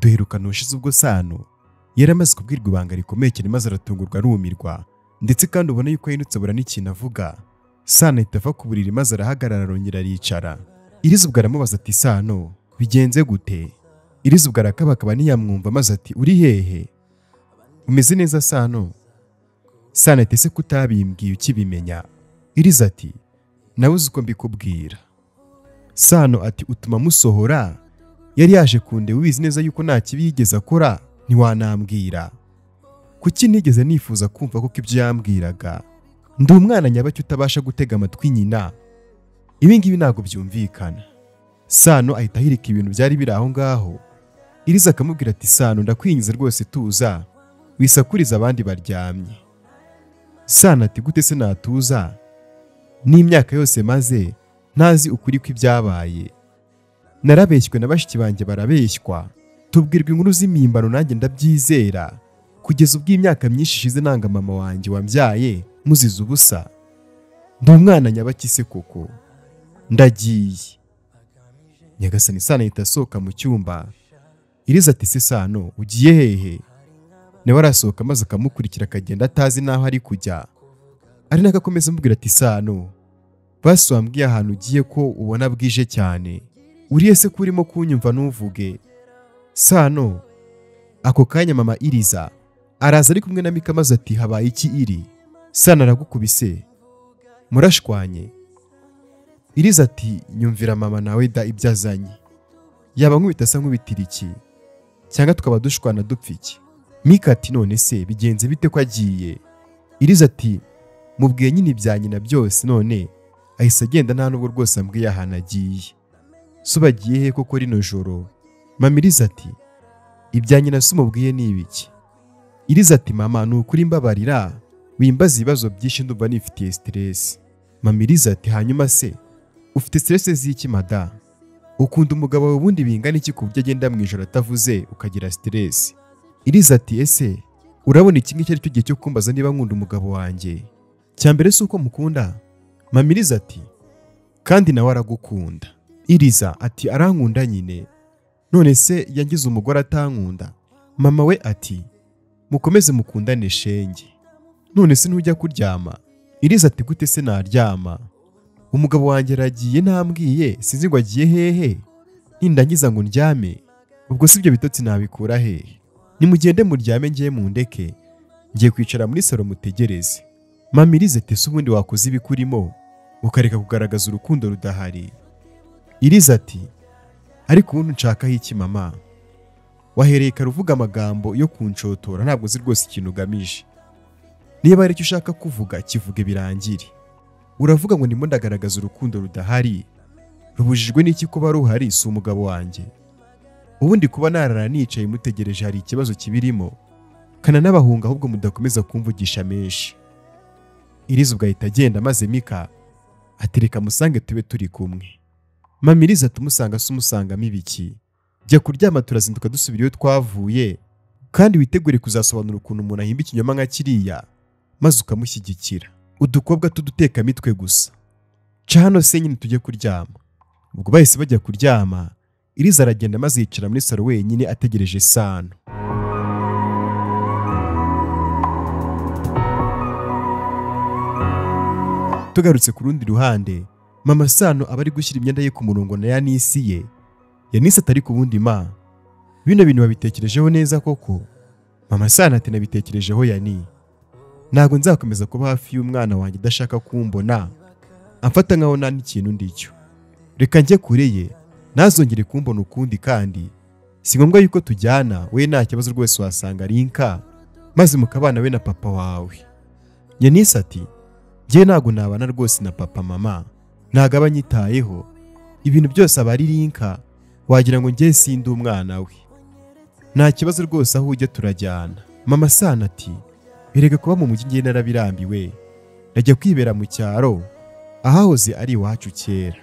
duherukana ushize ubwo Sano yaramaze kubwirwa ibanga rikomeye cyane maze aratungurwa arumirwa, ndetse kandi ubona yuko yinutse abura n'ikintu avuga. Sano ahita ava ku buriri maze arahagarara arongera aricara. Iriza ubwo aramubaza ati Sano bigenze gute? Iriza ubwo arakabakaba ntiyamwumva maze ati uri hehe? Umeze neza Sano? Sano ati ese kutabimbwiye ukibimenya? Iriza ati nabuze uko mbikubwira. Sano ati utuma musohora, yari yaje kunde ubizi neza yuko nta kibi yigeze akora ntiwanambwira. Kuki nigeze nifuza kumva ko ibyo yambwiraga? Ndi umwana nyabaki utabasha gutega amatwi nyina. Ibi ngibi ntabwo byumvikana. Sano ahita ahirika ibintu byari biri aho ngaho. Iriza akamubwira ati Sano ndakwingiza rwose tuza, wisakuriza abandi baryamye. Sano ati gute se natuza? N'imyaka yose maze ntazi ukuri kw'ibyabaye. Narabeshywe na bashiki banjye barabeshywa, tubwirwa inkuru z'imimbano nanjye ndabyizera, kugeza ubwo imyaka myinshi ishize nanga mama wanjye wambyaye muzize ubusa. Ndi umwana nyabaki se koko? Ndagiye. Nyagasani Sano ahita asohoka mu cyumba. Iriza ati se Sano ugiye hehe? Nawe arasohoka maze akamukurikira akagenda atazi naho ari kujya. Ari nako akomeza amubwira ati Sano basi wambwiye ahantu ugiye ko ubona bwije cyane, uriye se kurimo kunyumva ntuvuge? Sano ako kanya mama Iriza araza ari kumwe na Mika maze ati habaye iki iri? Sano aragukubise murashwanye? Iriza ati nyumvira mama nawe da ibyo azanye, yaba nkubita asa nkubitira iki cyangwa tukaba dushwana dupfa iki? Mika ati none se bigenze bite ko agiye? Iriza ati mubwiye nyine ibya nyina byose none ahise agenda nta nubwo rwose ambwiye ahantu agiye. So bagiye he koko rino joro? Mama Iriza ati ibya nyina se umubwiye ni ibiki? Iriza ati mama ni ukuri mbabarira, wimbaza ibibazo byinshi ndumva nifitiye stress. Mama Iriza ati hanyuma se ufite stress z'iki mada? Ukunda umugabo wawe ubundi bingana iki ku buryo agenda mu ijoro atavuze ukagira stress? Iriza ati ese urabona iki ngiki ari cyo gihe cyo kumbaza niba nkunda umugabo wanjye? Cyambere se uko mukunda? Mama Iriza ati kandi nawe aragukunda. Iriza ati arankunda nyine, none se yangize umugore atankunda? Mama we ati mukomeze mukundane shenge, none se ntujya kuryama? Iriza ati gute se naryama? Umugabo wanjye aragiye ntambwiye, sinzi ngo agiye hehe, nindangiza ngo ndyame ubwo sibyo bitotsi nabikura hehe? Nimugende muryame ngiye mundeke, ngiye kwicara muri salo mutegereze. Mama Iriza ati se ubundi wakoze ibikurimo ukareka kugaragaza urukundo rudahari? Iriza ati ariko ubundi nshakaho iki mama? Wahereye kare uvuga amagambo yo kunshotora, ntabwo uzi rwose ikintu ugamije. Niba ari icyo ushaka kuvuga kivuge birangire. Uravuga ngo ndimo ndagaragaza urukundo rudahari, rubujijwe n'iki kuba ruhari? Si umugabo wanjye. Ubundi kuba narara nicaye mutegereje hari ikibazo kibirimo? Kana n'abahunga ahubwo mudakomeza kumvugisha menshi. Iriza ubwo ahita agenda maze Mika atereka musange tube turi kumwe. Mama Iriza tumusanga se umusangamo ibiki? Jya kuryama turazinduka dusubira iyo twavuye, kandi witegure kuzasobanura ukuntu umuntu ahimba ikinyoma nka kiriya maze ukamushyigikira. Udukobwa tuduteka mitwe gusa. Ca hano se nyine tujye kuryama. Ubwo bahise bajya kuryama. Iriza aragenda maze yicara muri salo wenyine ategereje Sano. Tugarutse ku rundi ruhande, mama Sano aba ari gushyira imyenda ye ku murongo na Yanisi ye. Yanisi atari ku bundi bino bintu babitekerejeho neza koko? Mama Sano ati nabitekerejeho Yani, ntabwo nzakomeza kuba hafi y'umwana wanjye udashaka kumbona amfata nkaho nta n'ikintu ndicyo. Reka njye kure ye ntazongere kumbona ukundi, kandi si ngombwa yuko tujyana, we nta kibazo rwose wasanga Rinka maze mukabana we na papa wawe. Yanisi ati njye ntabwo nabana rwose na papa mama, ntabwo aba anyitayeho, ibintu byose aba ari Rinka, wagira ngo njye sindi umwana we. Nta kibazo rwose aho ujya turajyana. Mama Sano ati erega kuba mu mujyi njye narabirambiwe, najya kwibera mu cyaro ahahoze ari iwacu kera.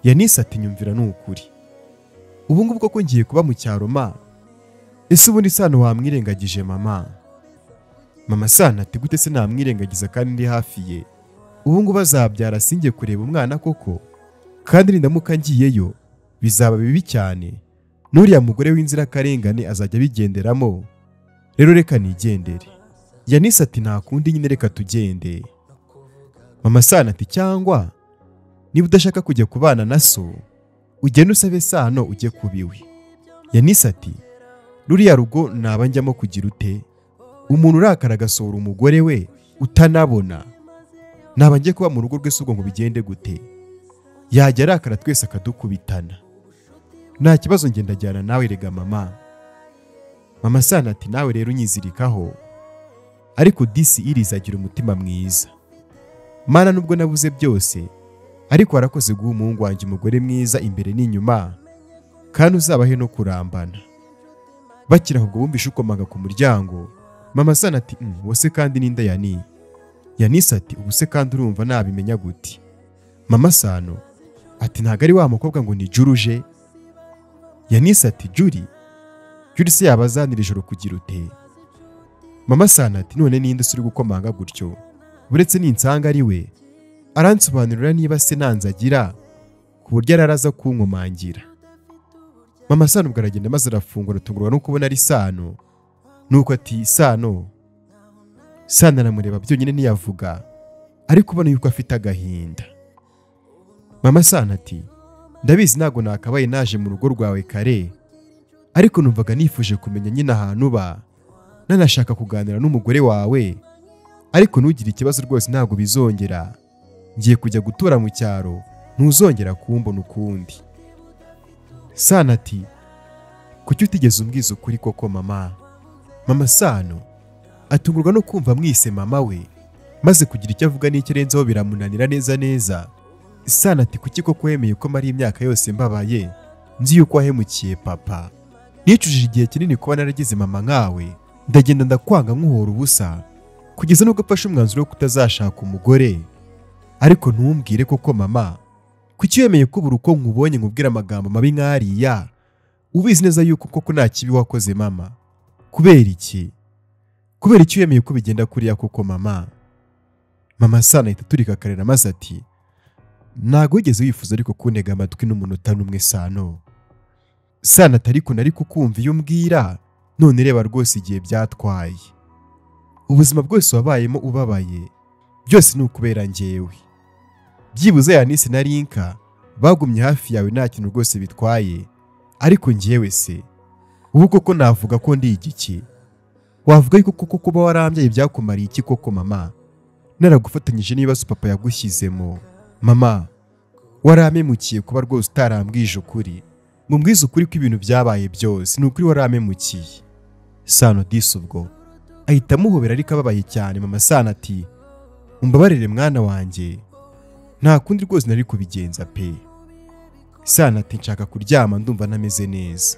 Yanisi ati nyumvira n'ukuri, ubu ngubu koko ngiye kuba mu cyaro ese ubundi Sano wamwirengagije mama? Mama Sano ati gute se namwirengagiza kandi ndi hafi ye? Ubu ngubu azabyara sinjye kureba umwana koko, kandi nindamuka ngiyeyo bizaba bibi cyane, n'uriya mugore w'inzirakarengane azajya abigenderamo, rero reka nigendere. Yanise ati nta kundi nyine reka tugende. Mama Sano ati cyangwa niba udashaka kujya kubana na so ugende usabe Sano ujye kubiwe. Yanise ati ruriya rugo naba njyamo kugira ute? Umuntu urakara agasohora umugore we utanabona, naba njye kuba mu rugo rwe subwo ngo bigende gute? Yajya arakara twese akadukubitana. Nta kibazo ngenda ajyana nawe rega mama. Mama Sano ati nawe rero unyizirikaho, ariko disi Iriza agira umutima mwiza. Mana nubwo nabuze byose, ariko warakoze guha umuhungu wanjye umugore mwiza imbere n'inyuma, kandi uzabahe no kurambana. Bakira ahubwo bumvishe ukomanga ku muryango. Mama Sano ati wose kandi ninda Yani? Yanise ati ubu se kandi urumva nabimenya gute? Mama Sano ati ntago ari wa mukobwa ngo ni Juruje? Yanise ati Juri se yabazanira ijoro kugira ute? Mama Sano ati none ninde uri gukomanga gutyo? Buretse ninsanga ari we aransobanurira niba se nanzagira ku buryo araraza kunkomangira. Mama Sano ubwo aragenda maze arafungura, atungurwa no kubona ari Sano. Nuko ati Sano aramureba byonyine ntiyavuga, ariko ubona yuko afite agahinda. Mama Sano ati ndabizi ntago nakabaye naje mu rugo rwawe kare, ariko numvaga nifuje kumenya nyine ahantu uba, nanashaka kuganira n'umugore wawe, ariko ntugire ikibazo rwose ntago bizongera. Ngiye kujya gutura mu cyaro, ntuzongera kumbona ukundi. Sano ati kuki utigeze umbwiza ukuri koko mama? Mama Sano atungurwa no kumva mwise mama we, maze kugira icyo avuga n'ikirenzeho biramunanira neza. Sano ati kuki koko wemeye ko mari imyaka yose mbabaye nzi yuko wahemukiye papa? Nicujije igihe kinini kuba naragize mama nkawe, ndagenda ndakwanga nkuhora ubusa kugeza nubwo afashe umwanzuro wo kutazashaka umugore. Ariko ntumbwire koko mama, kuki wemeye kubura uko nkubonye nkubwira amagambo mabi nk'ariya, ubizi neza yuko koko nta kibi wakoze mama? Kubera iki wemeye ko bigenda kuriya koko mama? Mama Sano ahita aturika akarira maze ati ntago wigeze wifuza ariko kuntega amatwi n'umunota n'umwe Sano. Sano ati ariko nari kukumva iyo umbwira, none reba rwose igihe byatwaye. Ubuzima bwose wabayemo ubabaye byose ni ukubera njyewe. Byibuze Yanise na Rinka bagumye hafi yawe nta kintu rwose bitwaye, ariko njyewe se ubu koko navuga ko ndi igiki? Wavuga yuko koko kuba warambyaye byakumariye iki koko mama? Naragufatanyije n'ibibazo papa yagushyizemo. Mama waramemukiye kuba rwose utarambwije ukuri. Mumbwize ukuri ko ibintu byabaye byose ni ukuri waramemukiye. Sano disi ubwo ahita amuhobera ariko ababaye cyane. Mama Sano ati umbabarire mwana wanjye, nta kundi rwose nari kubigenza pe. Sano ati nshaka kuryama ndumva ntameze neza.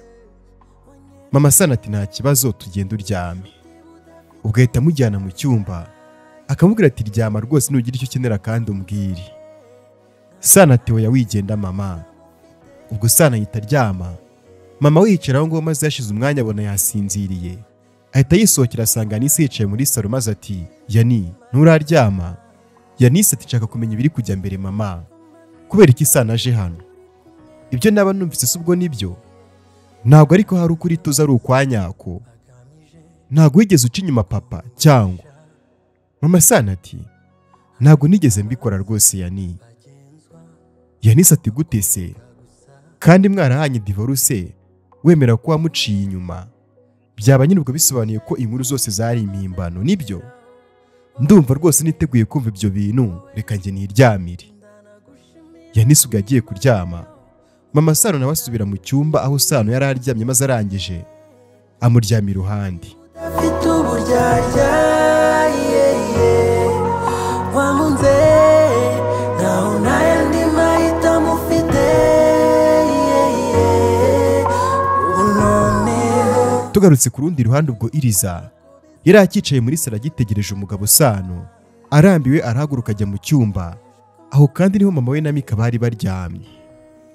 Mama Sano ati nta kibazo tugenda uryame. Ubwo ahita amujyana mu cyumba akamubwira ati ryama rwose nugira icyo ukenera kandi umbwire. Sano ati oya wigenda mama. Ubwo Sano ahita aryama, mama we yicara aho ngaho maze yashize umwanya abona yasinziriye. Ahita yisohokera asanga Yanise yicaye muri salo maze ati Yani nturaryama? Yanise ati nshaka kumenya ibiri kujya mbere mama, kubera iki Sano aje hano? Ibyo naba numvise se ubwo nibyo? Ntabwo ariko hari ukuri tuza ari ukwanyako. Ntabwo wigeze uca inyuma papa cyangwa? Mama Sano ati ntabwo nigeze mbikora rwose Yani. Yanise ati gute se? Kandi mwarahanye divorce wemera ko wamuciye inyuma? Byaba nyine ubwo bisobanuye ko inkuru zose zari impimbano nibyo? Ndumva rwose niteguye kumva ibyo bintu, reka njye niryamire. Yanise ubwo yagiye kuryama. Mama Sano nawe asubira mu cyumba aho Sano yari aryamye maze arangije amuryamira iruhande. Tugarutse ku rundi ruhande, ubwo Iriza yari akicaye muri sala agitegereje umugabo Sano. Arambiwe arahaguruka ajya mu cyumba, aho kandi niho mama we na Mika bari baryamye.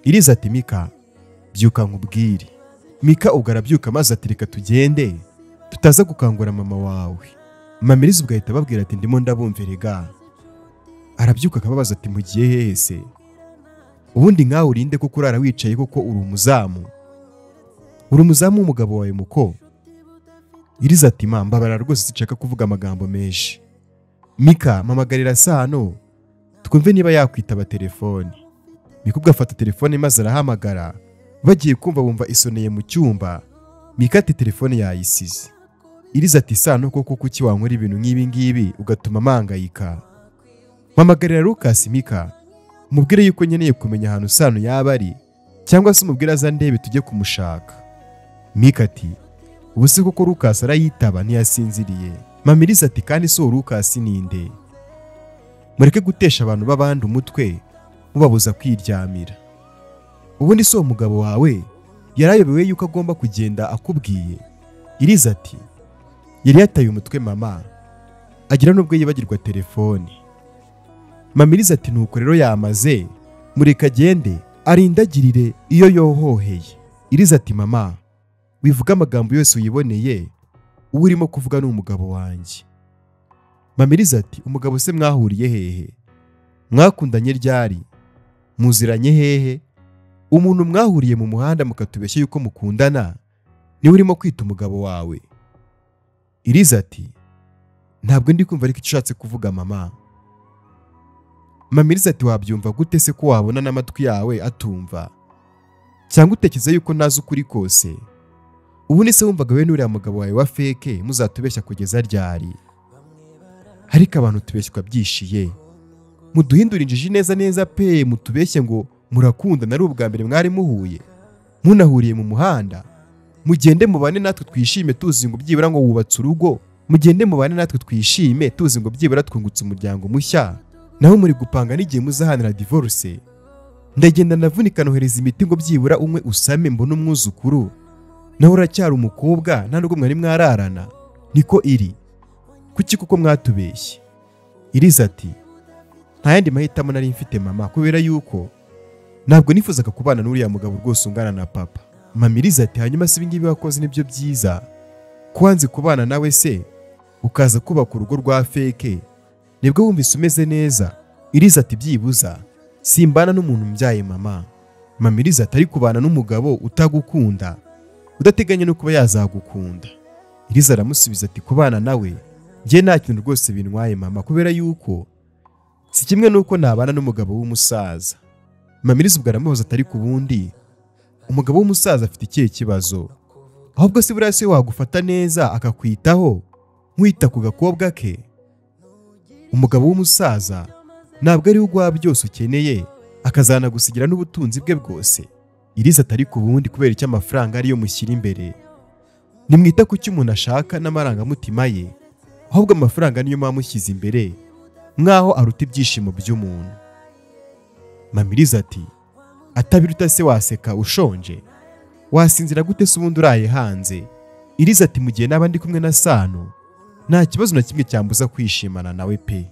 Iriza ati Mika byuka nkubwire. Mika ubwo arabyuka maze ati reka tugende tutaza gukangura mama wawe. Mama Iriza ubwo ahita ababwira ati ndimo ndabumverega. Arabyuka akababaza ati mugiye hehe se? Ubundi nkawe urinde ko kurara wicaye koko uri umuzamu? uri umuzamu w'umugabo wawe muko? Iriza ati mbabara rwose sinshaka kuvuga amagambo menshi. Mika mpamagarira Sano twumve niba yakwitaba telefoni. Mika ubwo afata telefone maze arahamagara, bagiye kumva bumva isoneye mu cyumba. Mika ati telefone yayisize. Iriza ati Sano koko kuki wankora ibintu nk'ibi ngibi ugatuma mangayika? Mpamagarira Lucas Mika, mubwire yuko nkeneye kumenya ahantu Sano yaba ari, cyangwa se umubwire aza ndebe tujye kumushaka. Mika ati ubu se koko Lucas arayitaba ntiyasinziriye? Iriza ati kandi so Lucas ninde? Mureke gutesha abantu b'abandi umutwe mubabuza kwiryamira. Ubundi so umugabo wawe yarayobewe yuko agomba kugenda akubwiye? Iriza ati yari yataye umutwe mama, agira nubwo yibagirwa telefone. Iriza ati nuko rero yamaze, mureka agende arindagirire iyo yohoheye. Iriza ati mama wivuga amagambo yose uyiboneye, uwo urimo kuvuga ni umugabo wanjye. Iriza ati umugabo se mwahuriye hehe? Mwakundanye ryari? Muziranye hehe? Umuntu mwahuriye mu muhanda mukatubeshya yuko mukundana niwe urimo kwita umugabo wawe? Iriza ati ntabwo ndi kumva ariko icyo ushatse kuvuga mama. Iriza ati wabyumva gute se ko wabona n'amatwi yawe atumva? Cyangwa utekereza yuko nazi ukuri kose? Ubu ni se wumvaga we n'uriya mugabo wawe wa feke muzatubeshya kugeza ryari? Ariko abantu tubeshywa byishiye, muduhindura injiji neza neza pe, mutubeshye ngo murakundana ari ubwa mbere mwari muhuye, munahuriye mu muhanda. Mugende mubane natwe twishime tuzi ngo byibura ngo wubatse urugo, mugende mubane natwe twishime tuzi ngo byibura twungutse umuryango mushya, naho muri gupanga n'igihe muzahanira divorce. Ndagenda navunika nohereza imiti ngo byibura umwe usame mbona umwuzukuru, naho uracyari umukobwa nta nubwo mwari mwararana. Niko iri kuki kuko mwatubeshye? Iriza ati nta yandi mahitamo nari mfite mama, kubera yuko ntabwo nifuzaga kubana n'uriya mugabo rwose ungana na papa. Iriza ati hanyuma se ibingibi wakoze nibyo byiza? Kwanze kubana nawe se ukaza kubaka urugo rwa feke nibwo wumvise umeze neza? Iriza ati byibuza simbana n'umuntu mbyaye mama. Iriza ati ari kubana n'umugabo utagukunda, udateganya no kuba yazagukunda. Iriza aramusubiza ati kubana nawe njye nta kintu rwose bintwaye mama, kubera yuko si kimwe nuko nabana n'umugabo w'umusaza. Iriza ubwo aramubaza atari ku bundi umugabo w'umusaza afite ikihe kibazo? Ahubwo se buriya se wagufata neza akakwitaho nkwita ku gakobwa ke? Umugabo w'umusaza ntabwo ari ugwa byose ukeneye akazanagusigira n'ubutunzi bwe bwose. Iriza atari ku bundi kubera icyo amafaranga ariyo mushyira imbere. Nimwita ku cyo umuntu ashaka n'amarangamutima ye, ahubwo amafaranga niyo mwamushyize imbere mwaho aruta ibyishimo by'umuntu. Iriza ati atabiruta se waseka ushonje? Wasinzira gute se ubundi uraye hanze? Iriza ati mu gihe naba ndi kumwe na Sano nta kibazo na kimwe cyambuza kwishimana nawe pe.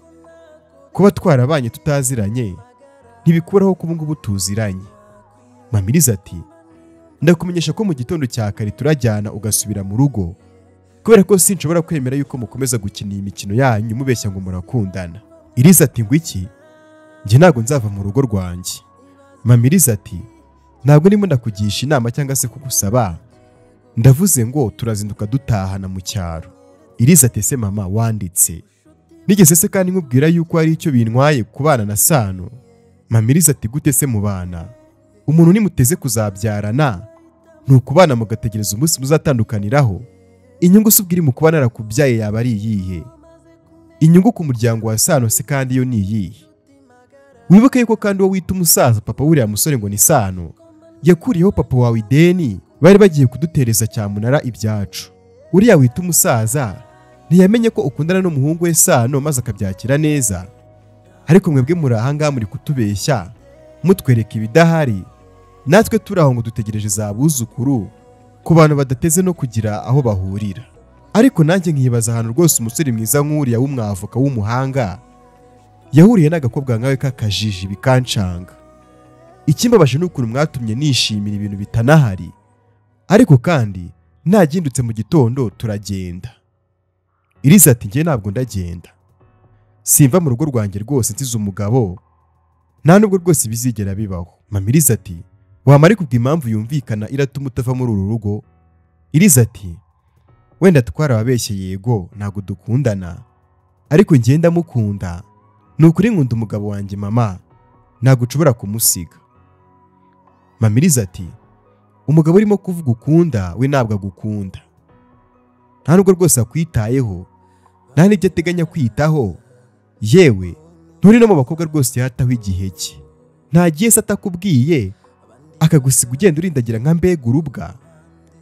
Kuba twarabanye tutaziranye ntibikuraho ko ubu ngubu tuziranye. Iriza ati ndakumenyesha ko mu gitondo cya kare turajyana ugasubira mu rugo, kubera ko sinshobora kwemera yuko mukomeza gukina iyi mikino yanyu mubeshya ngo murakundana. Iriza ati ngo iki? Njye ntabwo nzava mu rugo rwanjye. Iriza ati ntabwo ndimo ndakugisha inama cyangwa se kugusaba, ndavuze ngo turazinduka dutahana mu cyaro. Iriza ati se mama wanditse nigeze se kandi nkubwira yuko ari icyo bintwaye kubana na Sano? Iriza ati gute se mubana? Umuntu nimuteze kuzabyarana nukubana mugategereza umunsi muzatandukaniraho. Inyungu se ubwiri mu kuba narakubyaye yaba ari iyihe? Inyungu ku muryango wa Sano se kandi yo ni iyihe? Wibuke yuko kandi uwo wita umusaza papa wuriya musore ngo ni Sano yakuriyeho papa wawe ideni bari bagiye kudutereza cyamunara ibyacu. Uriya wita umusaza ntiyamenye ko ukundana n'umuhungu we Sano maze akabyakira neza. Ariko mwebwe muri ahangaha muri kutubeshya mutwereka ibidahari, natwe turaho ngo dutegereje za buzukuru ku bantu badateze no kugira aho bahurira. Ariko nanjye nkibaza ahantu rwose umusore mwiza nk'uriya w'umwavoka w'umuhanga yahuriye n'agakobwa nkawe k'akajiji bikancanga. Ikimbabaje n'ukuntu mwatumye nishimira ibintu bitanahari, ariko kandi nagindutse mu gitondo turagenda. Iriza ati njye ntabwo ndagenda, simva mu rugo rwanjye rwose nsize umugabo, nta nubwo rwose bizigera bibaho. Iriza ati wamara kubwa impamvu yumvikana iratuma utava muri uru rugo? Iriza ati wenda twarababeshye yego ntabwo dukundana, ariko ngenda mukunda. Ni ukuri nkunda umugabo wanjye mama, ntabwo nshobora kumusiga. Mama Iriza ati umugabo urimo kuvuga ukunda we ntabwo agukunda, nta nubwo rwose akwitayeho, nta n'ibyo ateganya kwitaho, yewe nturi no mu bakobwa rwose yataho igihe cye. Ntagiye se atakubwiye akagusiga ugenda urindagira nka mbega urubwa?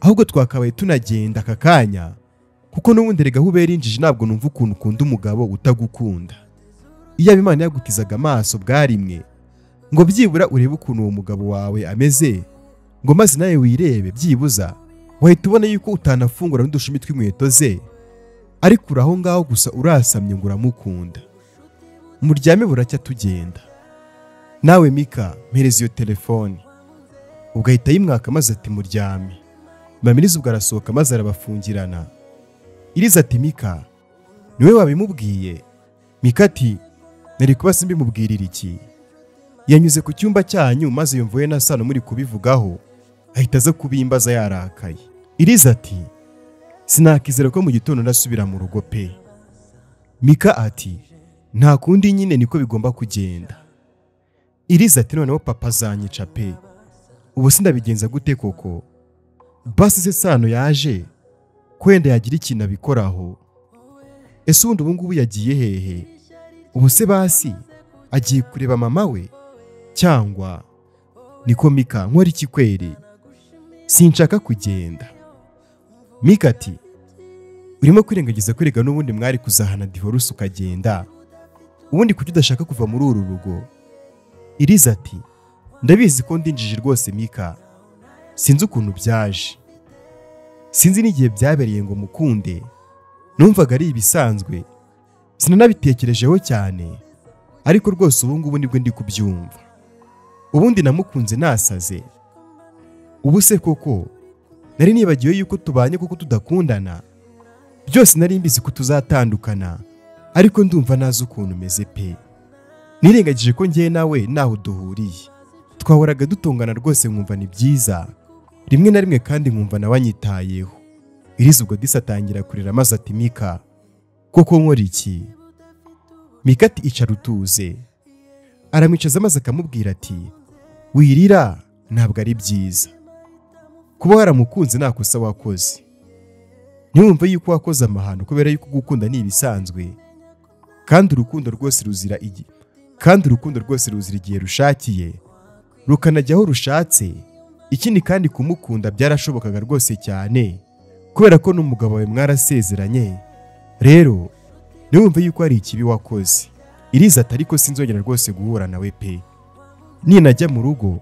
Ahubwo twakabaye tunagenda aka kanya, kuko n'ubundi rega hubera injiji ntabwo numva ukuntu ukunda umugabo utagukunda. Iyo Imana yagutizaga amaso bwarimwe ngo byibura urebe ukuntu uwo mugabo wawe ameze, ngo maze nawe wirebe byibuza, wahita ubona yuko utanafungura n'udushumi tw'inkweto ze, ariko uraho ngaho gusa urasamye ngo uramukunda. Muryame buracya tugenda. Nawe Mika mpereza iyo telefone. Ubwo ahita yimwaka maze ati muryame. Mama Iriza ubwo arasohoka maze arabafungirana. Iriza ati Mika niwe wabimubwiye? Mika ati nari kuba simbimubwirira iki? Yanyuze ku cyumba cyanyu maze yumvuye na Sano muri kubivugaho, ahita aza kubimbaza yarakaye. Iriza ati sinakizera ko mu gitondo ndasubira mu rugo pe. Mika ati nta kundi nyine niko bigomba kugenda. Iriza ati noneho papa azanyica pe, ubu sindabigenza gute koko? Basi se Sano yaje kwenda yagira ikintu abikoraho? Ese ubundi ubu ngubu yagiye hehe? Ubu se basi agiye kureba mama we cyangwa? Niko Mika nkora iki kweri? Sinshaka kugenda. Mika ati urimo kwirengagiza kwereka n'ubundi mwari kuzahana divorce ukagenda, ubundi kuki udashaka kuva muri uru rugo? Iriza ati ndabizi ko ndinjije rwose Mika, sinzi ukuntu byaje, sinzi n'igihe byabereye ngo mukunde, numvaga ari ibisanzwe, sinanabitekerejeho cyane, ariko rwose ubu ngubu nibwo ndi kubyumva. Ubundi namukunze nasaze. Ubu se koko nari nibagiwe yuko tubanye kuko tudakundana? Byose nari mbizi ko tuzatandukana, ariko ndumva nazi ukuntu umeze pe. Nirengagije ko ngiye nawe naho duhuriye, twahoraga dutongana rwose nkumva ni byiza, rimwe na rimwe kandi nkumva nawe anyitayeho. Iriza ubwo disatangira kurira maze ati Mika koko nkora iki? Mika ati icara utuze. Aramwicaza maze akamubwira ati wirira ntabwo ari byiza, kuba waramukunze nta kosa wakoze. Ntiwumve yuko wakoze amahano kubera yuko gukunda ni ibisanzwe, kandi urukundo rwose ruzira igihe rushakiye, rukanajya aho rushatse. Ikindi kandi kumukunda byarashobokaga rwose cyane, kubera ko n'umugabo wawe mwarasezeranye. Rero ntiwumve yuko ari ikibi wakoze. Iriza ati ariko sinzongera rwose guhura nawe pe. Ninajya mu rugo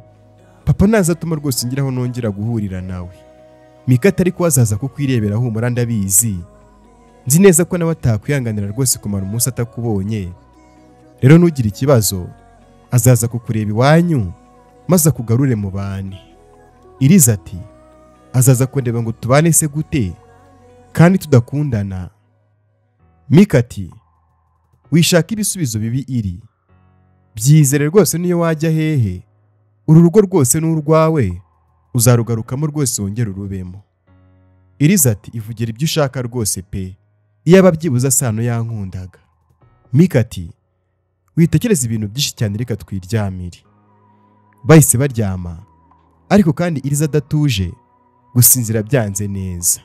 papa nazatuma rwose ngiraho nongera guhurira nawe. Mika atari ko azaza kukwirebera humura ndabizi, nzi neza ko nawe atakwihanganira rwose kumara umunsi atakubonye. Rero nugira ikibazo azaza kukureba iwanyu maze akugarure mu bane. Iriza ati azaza kundeba ngo tubane se gute kandi tudakundana? Mika ati wishaka ibisubizo bibi iri, byizere rwose niyo wajya hehe, uru rugo rwose n'urwawe, uzarugarukamo rwose wongera urubemo. Iriza ati ivugira ibyo ushaka rwose pe, iyo ababyibuza Sano yankundaga. Mika ati witekereza ibintu byinshi cyane, reka twiryamire. Bahise baryama, ariko kandi Iriza adatuje, gusinzira byanze neza.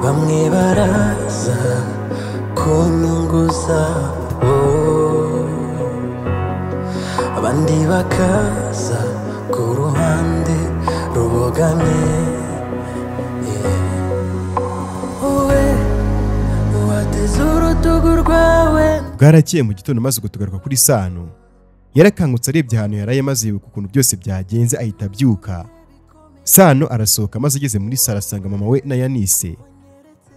Bamwe baraza kunyunguza, abandi bakaza ku ruhande rubogamye. Wateze urutugu rwawe. Bwarakeye mu gitondo maze gutugaruka kuri Sano. Yarakangutse arebye ahantu yaraye maze yibuka ukuntu byose byagenze, ahita abyuka. Sano arasohoka maze ageze muri sala asanga mama we na Yanise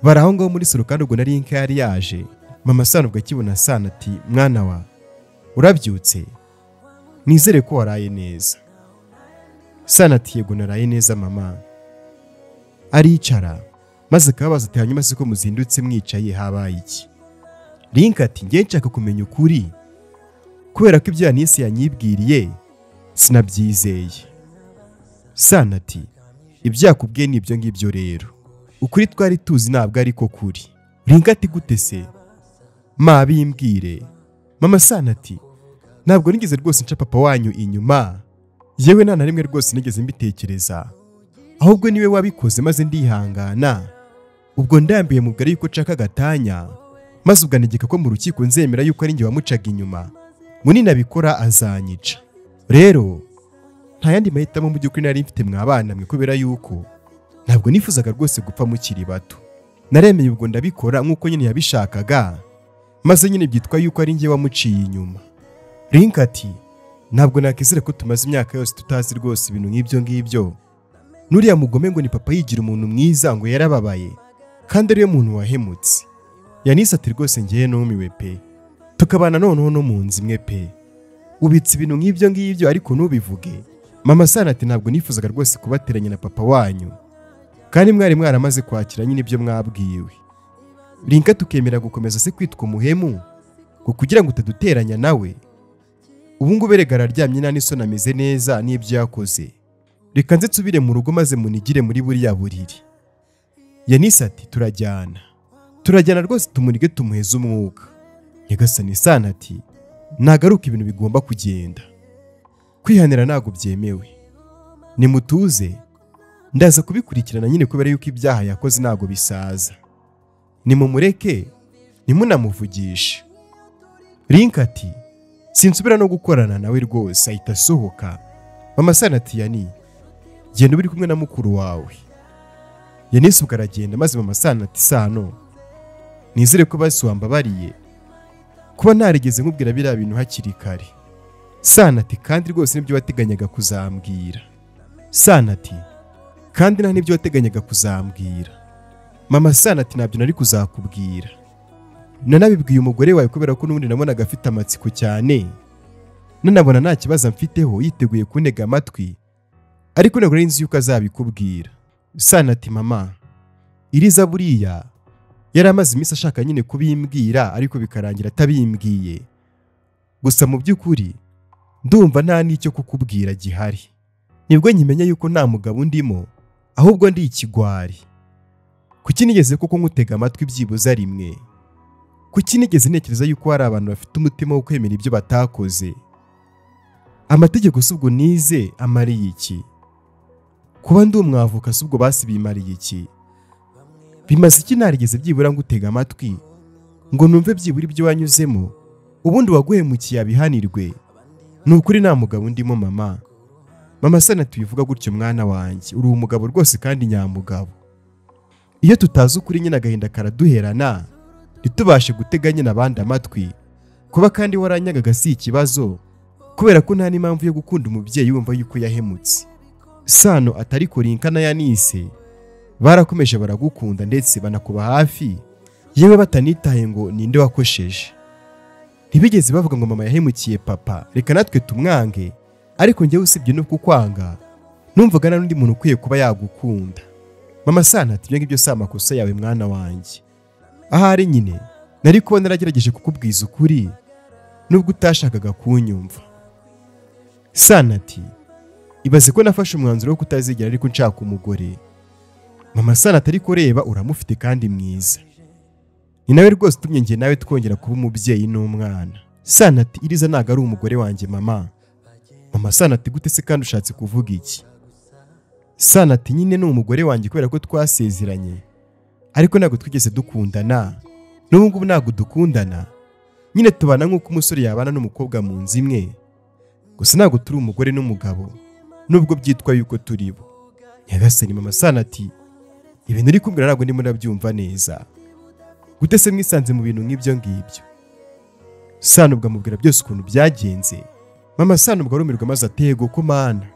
baraho ngaho muri salo, kandi ubwo nari inka yari yaje. Mama Sano ubwo akibona Sano ati mwana wa urabyutse, nizere ko waraye neza. Sano ati yego naraye neza mama. Aricara maze akababaza ati hanyuma se ko muzindutse mwicaye habaye iki? Link ati ngiye nshaka kumenya ukuri kubera ko ibyo Yanise yanyibwiriye sinabyizeye. Sana ati ibyo yakubwiye ni ibyo ngibyo rero, ukuri twari tuzi ntabwo ariko kuri. Link ati gute se? Ma bimbwire. Mama Sana ati ntabwo nigeze rwose nca papa wanyu inyuma, yewe nta na rimwe rwose nigeze mbitekereza, ahubwo niwe wabikoze maze ndihangana. Ubwo ndambiye mubwira yuko nshaka gatanya, maze ubwanegeka ko mu rukiko nzemera yuko ari njye wamucaga inyuma, munini abikora azanyica. Rero nta yandi mahitamo mu by'ukuri nari mfite mwabana mwe, kubera yuko ntabwo nifuzaga rwose gupfa mukiri bato. Naremeye ubwo ndabikora nk'uko nyine yabishakaga, maze nyine byitwa yuko ari njye wamuciye inyuma. Link ati ntabwo nakizera ko tumaze imyaka yose tutazi rwose ibintu nk'ibyo ngibyo. Nuriya mugome ngo ni papa yigira umuntu mwiza ngo yarababaye, kandi ariyo muntu wahemutse. Yanise ati rwose ngiye numiwe pe, tukabana noneho no mu nzu imwe pe, ubitse ibintu nk'ibyo ngibyo ariko nubivuge. Mama Sana ati ntabwo nifuzaga rwose kubateranya na papa wanyu, kandi mwari mwaramaze kwakira nyine ibyo mwabwiwe. Link tukemera gukomeza se kwitwa umuhemu ngo kugira ngo utaduteranya nawe. Ubu ngubu erega araryamye nta n'isoni, ameze neza n'ibyo yakoze. Reka nze nsubire mu rugo maze munigire muri buriya buriri. Yanise ati turajyana rwose tumunige tumuheze umwuka. Nyagasani Sana ati nagaruka ibintu bigomba kugenda, kwihanira ntago byemewe, nimutuze ndaza kubikurikirana nyine kubera yuko ibyaha yakoze ntago bisaza, nimumureke nimunamuvugishe. Link ati sinsubira no gukorana nawe rwose, ahita asohoka. Mama Sana ati Yani genda uri kumwe na mukuru wawe. Yanise ubwo aragenda, maze Mama Sana ati Sano nizere ko basi wambabariye kuba ntarigeze nkubwira biriya bintu hakiri kare. Sana ati kandi rwose nibyo wateganyaga kuzambwira. Sana ati kandi nta nibyo wateganyaga kuzambwira. Mama Sana ati ntabyo nari kuzakubwira, nanabibwiye umugore wawe kubera ko n'ubundi nabonaga afite amatsiko cyane, nanabona nta kibazo mfiteho yiteguye kuntega amatwi, ariko ntabwo nari nzi yuko azabikubwira. Sana ati mama iriza buriya yari amaze iminsi ashaka nyine kubimbwira ariko bikarangira atabimbwiye, gusa mu by'ukuri ndumva nta n'icyo kukubwira gihari. Nibwo nkimenya yuko nta mugabo ndimo, ahubwo ndi ikigwari. Kuki nigeze koko nkutega amatwi byibuza rimwe? Kuki nigeze ntekereza yuko hari abantu bafite umutima wo kwemera ibyo batakoze? Amategeko subwo nize amariye iki? Kuba ndi umwavoka subwo basi bimariye iki? Bimaze iki narigeze byibura ngutega amatwi ngo numve byibura ibyo wanyuzemo, ubundi waguhemukiye abihanirwe? Ni ukuri nta mugabo ndimo mama. Mama Sana tubivuga gutyo mwana wanjye, uri umugabo rwose kandi nyamugabo. Iyo tutazi ukuri nyine agahinda karaduherana, ntitubashe guteganya n'abandi amatwi. Kuba kandi waranyagaga si ikibazo, kubera ko nta n'impamvu yo gukunda umubyeyi wumva yuko yahemutse. Sano atari ko Link na Yanise barakomeje baragukunda ndetse banakuba hafi, yewe batanitaye ngo ninde wakosheje. Ntibigeze bavuga ngo mama yahemukiye papa reka natwe tumwange, ariko njyewe usibye no kukwanga numvaga nta n'undi muntu ukwiye kuba yagukunda. Mama Sana ati ibyo si amakosa yawe mwana wanjye, ahari nyine nari kubona naragerageje kukubwiza ukuri nubwo utashakaga kunyumva. Sana ati ibaze ko nafashe umwanzuro wo kutazigera ariko nshaka umugore. Mama Sana atari kureba uramufite kandi mwiza, ni nawe rwose tumye ngiye nawe twongera kuba umubyeyi n'umwana. Sana ati iriza ntago ari umugore wanjye mama. Mama Sana ati gute se kandi ushatse kuvuga iki? Sana ati nyine ni umugore wanjye kubera ko twasezeranye, ariko ntago twigeze dukundana, n'ubu ngubu ntago dukundana, nyine tubana nk'uko umusore yabana n'umukobwa mu nzu imwe, gusa ntago turi umugore n'umugabo nubwo byitwa yuko turi bo. Nyagasani Mama Sana ati ibintu uri kumbwira ntabwo ndimo ndabyumva neza, gute se mwisanze mu bintu nk'ibyo ngibyo? Sana ubwo amubwira byose ukuntu byagenze. Mama Sana ubwo arumirwa maze atego ko mana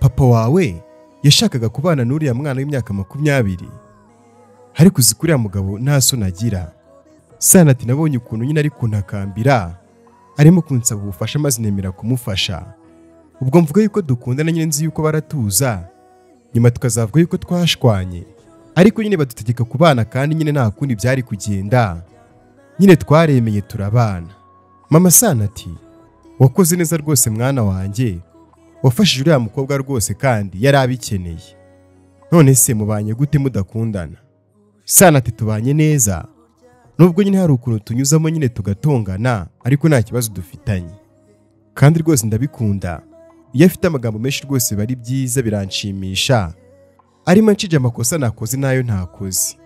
papa wawe yashakaga kubana n'uriya mwana w'imyaka 20, ariko uzi kuriya mugabo nta soni agira. Sana ati nabonye ukuntu nyine ari kuntakambira, arimo kunsaba ubufasha maze nemera kumufasha. Ubwo mvuga yuko dukundana nyine nzi yuko baratuza, nyuma tukazavuga yuko twashwanye, ariko nyine badutegeka kubana kandi nyine nta kundi byari kugenda. nyine twaremeye turabana. Mama Sano ati wakoze neza rwose mwana wanjye, wafashije uriya mukobwa rwose kandi yari abikeneye. None se mubanye gute mudakundana? Sano ati tubanye neza, nubwo nyine hari ukuntu tunyuzamo nyine tugatongana, ariko nta kibazo dufitanye. Kandi rwose ndabikunda, iyo afite amagambo menshi rwose bari byiza biranshimisha, arimo ncije amakosa nakoze nayo ntakoze.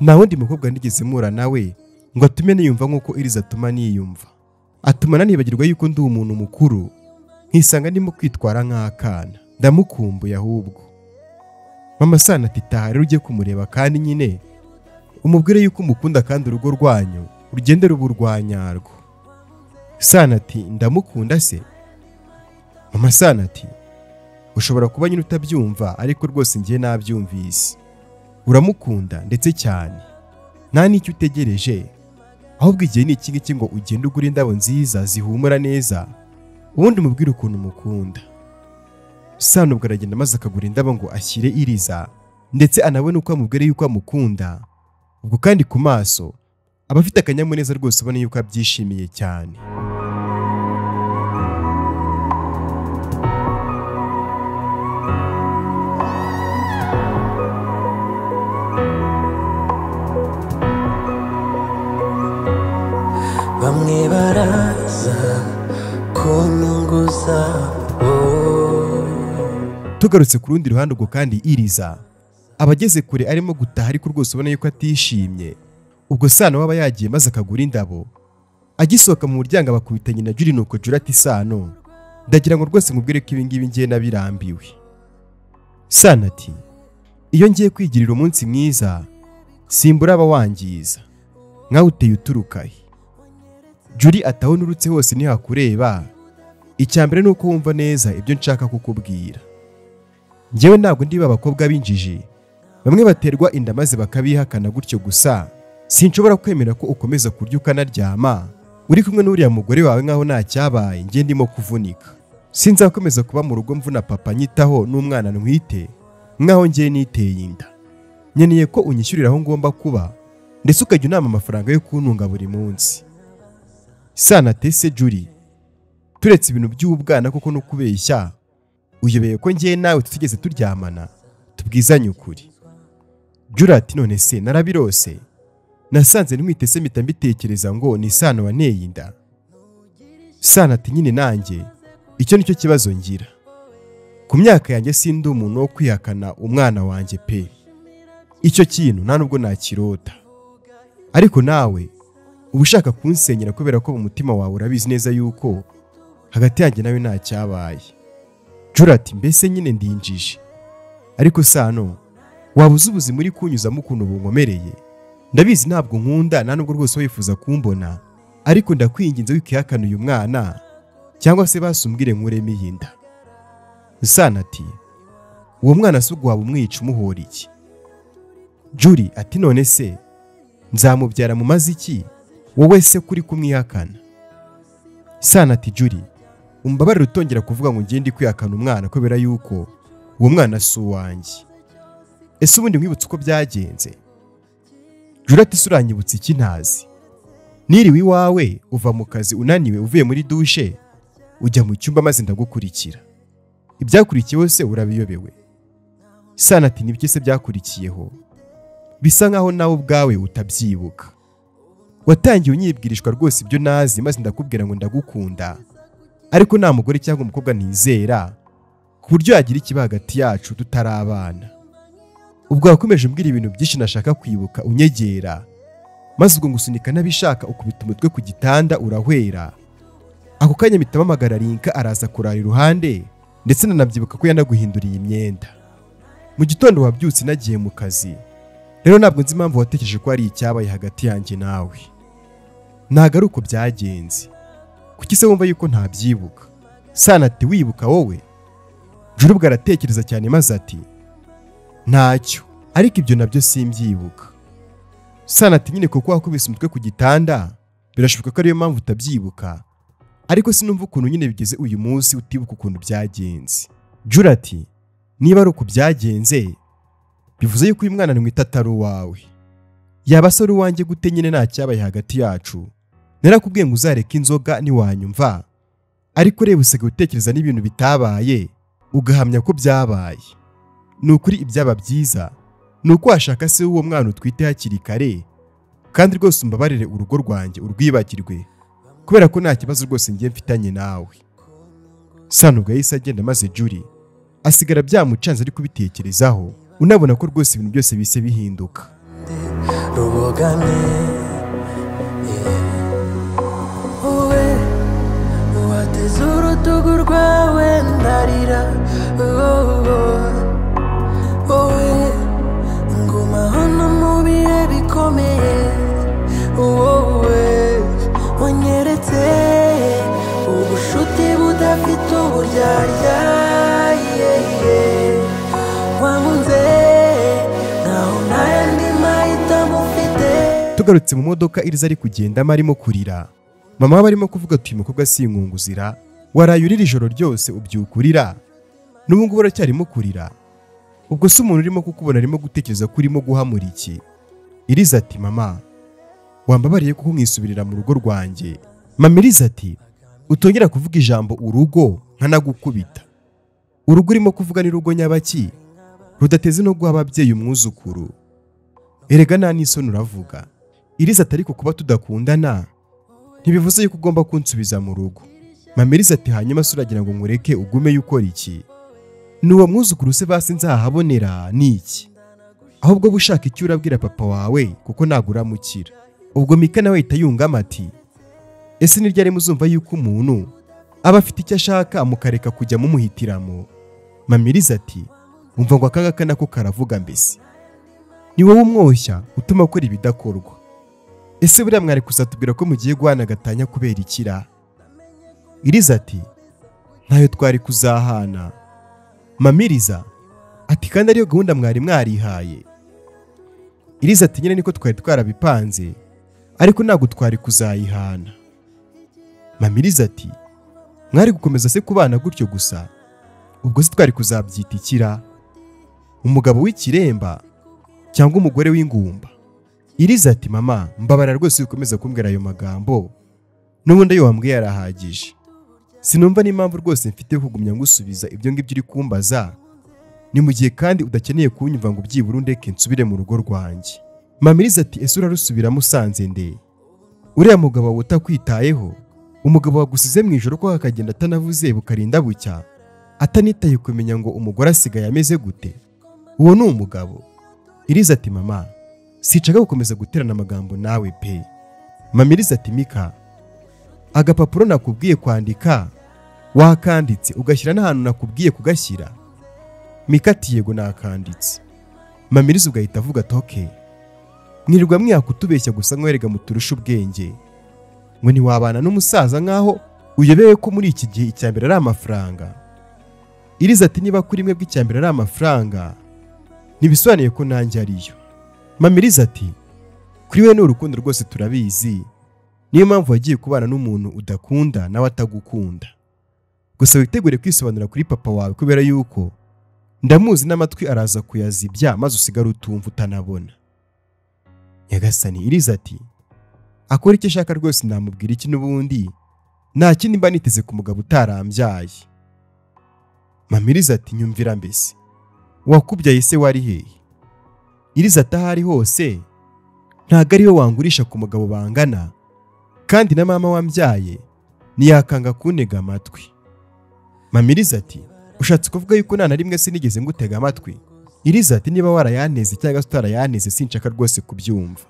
Nta wundi mukobwa nigeze mpura nawe ngo atume niyumva nk'uko Iriza atuma niyumva. Atuma nanibagirwa yuko ndi umuntu mukuru, nkisanga ndimo kwitwara nk'akana. Ndamukumbuye ahubwo. Mama Sano ati taha rero ujye kumureba kandi nyine umubwire yuko umukunda kandi urugo rwanyu urugende ruba urwanyarwo. Sano ati ndamukunda se? Mama Sano ati ushobora kuba nyine utabyumva, ariko rwose ngiye nabyumvise. Uramukunda ndetse cyane, nta n'icyo utegereje, ahubwo igihe ni iki ngiki ngo ugende ugura indabo nziza zihumura neza, ubundi umubwire ukuntu umukunda. Sano ubwo aragenda maze akagura indabo ngo ashyire Iriza, ndetse anabone uko amubwira yuko amukunda. Ubwo kandi ku maso aba afite akanyamuneza rwose, ubona yuko abyishimiye cyane. bamwe baraza ku nyungu zabo. Tugarutse ku rundi ruhande ubwo kandi Iriza abageze kure arimo gutaha, ariko rwose ubona yuko atishimye. Ubwo Sano waba yagiye maze akagura indabo, agisohoka mu muryango abakubita nyina Juri, nuko Juri ati Sano ndagira ngo rwose mubwire ko ibingibi ngiye nabirambiwe. Sano ati iyo ngiye kwigirira umunsi mwiza simbura abawangiza, nkawe uteye uturukahe. Juri ataho nurutse hose ntihakureba, icyambere nuko wumva neza ibyo nshaka kukubwira. Njyewe ntabwo ndi abakobwa b'injiji bamwe baterwa inda maze bakabihakana gutyo gusa. Sinshobora kwemera ko ukomeza kurya ukanaryama uri kumwe n'uriya mugore wawe nkaho nta cyabaye ngiye ndimo kuvunika. Sinzakomeza kuba mu rugo mvuna papa nyitaho n'umwana ntwite nkaho ngiye niteye inda. Nyeneye ko unyishyurira aho ngomba kuba, ndetse ukajya unama amafaranga yo kuntunga buri munsi. Sano ati se Juri, turetse ibintu by'ubwana koko no kubeshya, uyobeye ko ngiye nawe tutigeze turyamana, tubwizanye ukuri. Juri ati none se narabirose, nasanze ntwite se mpita mbitekereza ngo ni Sano wanteye inda. Sano ati nyine nanjye icyo nicyo kibazo ngira. Ku myaka yanjye sindi umuntu wo kwihakana umwana wanjye pe, icyo kintu nta nubwo nakirota. Ariko nawe uba ushaka kunsenyera kubera ko mu mutima wawe urabizi neza yuko hagati yanjye nawe nta cyabaye. Juri ati mbese nyine ndinjije, ariko Sano waba uzi ubuzima uri kunyuzamo ukuntu bunkomereye. Ndabizi ntabwo nkunda, nta nubwo rwose wifuza kumbona, ariko ndakwinginze wikihakana uyu mwana, cyangwa se basumbwire nkuremo iyi nda. Sano ati uwo mwana si ubwo waba umwica umuhora iki? Juri ati none se nzamubyara mu mazi iki wowe se kuri kumwihakana? Sano ati Juri umbabarire utongera kuvuga ngo ngende kwihakana umwana kubera yuko uwo mwana si uwanjye. Ese ubundi nkwibutse uko byagenze? Juri ati suranyibutse iki ntazi? Niriwe iwawe uva mu kazi unaniwe uvuye muri dushe ujya mu cyumba maze ndagukurikira. Ibyakurikiyeho se urabiyobewe? Sano ati nibyo se byakurikiyeho, bisa nkaho nawe ubwawe utabyibuka. Watangiye unyibwirishwa rwose ibyo nazi maze ndakubwira ngo ndagukunda, ariko nta mugore cyangwa umukobwa nizera ku buryo yagira ikiba hagati yacu tutarabana. Ubwo wakomeje umbwira ibintu byinshi nashaka kwibuka unyegera, maze ubwo ngusunika nabishaka ukubita umutwe ku gitanda urahwera. Ako kanya mpita mpamagara Linka araza kurara iruhande, ndetse nanabyibuka ko yanaguhinduriye imyenda. Mu gitondo wabyutse nagiye mu kazi, rero ntabwo nzi impamvu watekereje ko hari icyabaye hagati yanjye nawe. Ntabwo ari uko byagenze. Kuki se wumva yuko ntabyibuka? Sano ati wibuka wowe? Juri ubwo aratekereza cyane maze ati ntacyo, ariko ibyo nabyo simbyibuka. Sano ati nyine kuko wakubise umutwe ku gitanda birashoboka ko ariyo mpamvu utabyibuka, ariko sinumva ukuntu nyine bigeze uyu munsi utibuka ukuntu byagenze. Juri ati niba ari uko byagenze bivuze yuko uyu mwana ntwite atari uwawe. yaba asore uwanjye gute nyine nta cyabaye hagati yacu? Narakubwiye ngo uzareka inzoga niwanyumva, ariko reba usigaye utekereza n'ibintu bitabaye ugahamya ko byabaye. Ni ukuri ibyaba byiza ni uko washaka se w'uwo mwana utwite hakiri kare, kandi rwose umbabarire urugo rwanjye urwibagirwe, kubera ko nta kibazo rwose ngiye mfitanye nawe. Sano ubwo yahise agenda, maze Julie asigara byamucanze ari kubitekerezaho, unabona ko rwose ibintu byose bise bihinduka. Wateze urutugu rwawe ndarira, wowe nguma hano mu bihe bikomeye, wowe wanyeretse ubushuti budafite uburyarya, wankunze naho nta yandi mahitamo mfite. Tugarutse mu modoka, Iriza ari kugendamo arimo kurira. Mama we arimo kuvuga ati uyu mukobwa sinkunguzira, waraye urira ijoro ryose ubyukurira, n'ubu ngubu uracyarimo kurira? Ubwo se umuntu urimo kukubona arimo gutekereza ko urimo guhamura iki? Iriza ati mama wambabariye kuko mwisubirira mu rugo rwanjye. Mama Iriza ati utongera kuvuga ijambo urugo nkanagukubita. Urugo urimo kuvuga ni rugo nyabaki rudateze no guha ababyeyi umwuzukuru? Erega nta n'isoni uravuga. Iriza ati ariko kuba tudakundana ntibivuze yuko ugomba kunsubiza mu rugo. Mama Iriza ati hanyuma se uragira ngo nkureke ugume ukora iki? N'uwo mwuzukuru se basi nzahabonera ni iki? Ahubwo bushaka icyo urabwira papa wawe kuko ntabwo uramukira. Ubwo Mika nawe ahita yungama ati ese ni ryari muzumva yuko umuntu aba afite icyo ashaka mukareka kujya mumuhitiramo? Mama Iriza ati umva ngo akangaka nako karavuga mbese ni wowe umwoshya utuma akora ibidakorwa. Ese buriya mwari kuzatubwira ko mugiye guhana gatanya kubera ikira? Iriza ati ntayo twari kuzahana. Mama Iriza ati kandi ariyo gahunda mwari mwarihaye? Iriza ati nyine niko twari twarabipanze, ariko ntabwo twari kuzayihana. Mama Iriza ati mwari gukomeza se kubana gutyo gusa? Ubwo se twari kuzabyita ikira? Umugabo w'ikiremba cyangwa umugore w'ingumba? Iriza ati mama mbabara rwose ukomeza kumbwira ayo magambo, n'ubundi ayo wambwiye yarahagije. Sinumva n'impamvu rwose mfite kugumya ngusubiza ibyo ngibyo uri kumbaza, ni mu gihe kandi udakeneye kunyumva ngo byibura ndeke nsubire mu rugo rwanjye. Mama Iriza ati ese urarusubiramo usanze nde? Uriya mugabo wawe utakwitayeho, umugabo wagusize mu ijoro ko akagenda atanavuze bukarinda bucya, atanitaye kumenya ngo umugore asigaye ameze gute? Uwo ni umugabo? Iriza ati mama sicaga gukomeza guterana amagambo nawe pe. Mama Iriza ati Mika agapapuro nakubwiye kwandika wakanditse ugashyira n'ahantu nakubwiye kugashyira? Mika ati yego nakanditse. Mama Iriza ugahita avuga ati okay, mwirirwa mwakutubeshya gusa nkwerega muturusha ubwenge, ngo ntiwabana n'umusaza nkaho uyobewe ko muri iki gihe icyambere ari amafaranga. Iriza ati niba kuri mwe bw'icyambere ari amafaranga ntibisobanuye ko nanjye ariyo. Mama Iriza ati kuri we ni urukundo rwose turabizi, niyo mpamvu wagiye kubana n'umuntu udakunda nawe atagukunda. Gusa witegure kwisobanura kuri papa wawe kubera yuko ndamuzi n'amatwi araza kuyazibya maze usigara utumva utanabona. Nyagasani. Iriza ati akora icyo ashaka rwose namubwira iki n'ubundi nta kindi mba niteze ku mugabo utarambyaye. Mama Iriza ati nyumvira mbese wakubyaye se wari hehe? Iriza ati ahari hose ntago ariwe wangurisha ku mugabo bangana, kandi na mama wambyaye ntiyakanga kuntega amatwi. Mama Iriza ati ushatse kuvuga yuko nta na rimwe sinigeze ngutega amatwi? Iriza ati niba warayaneze cyangwa se utarayaneze sinshaka rwose kubyumva.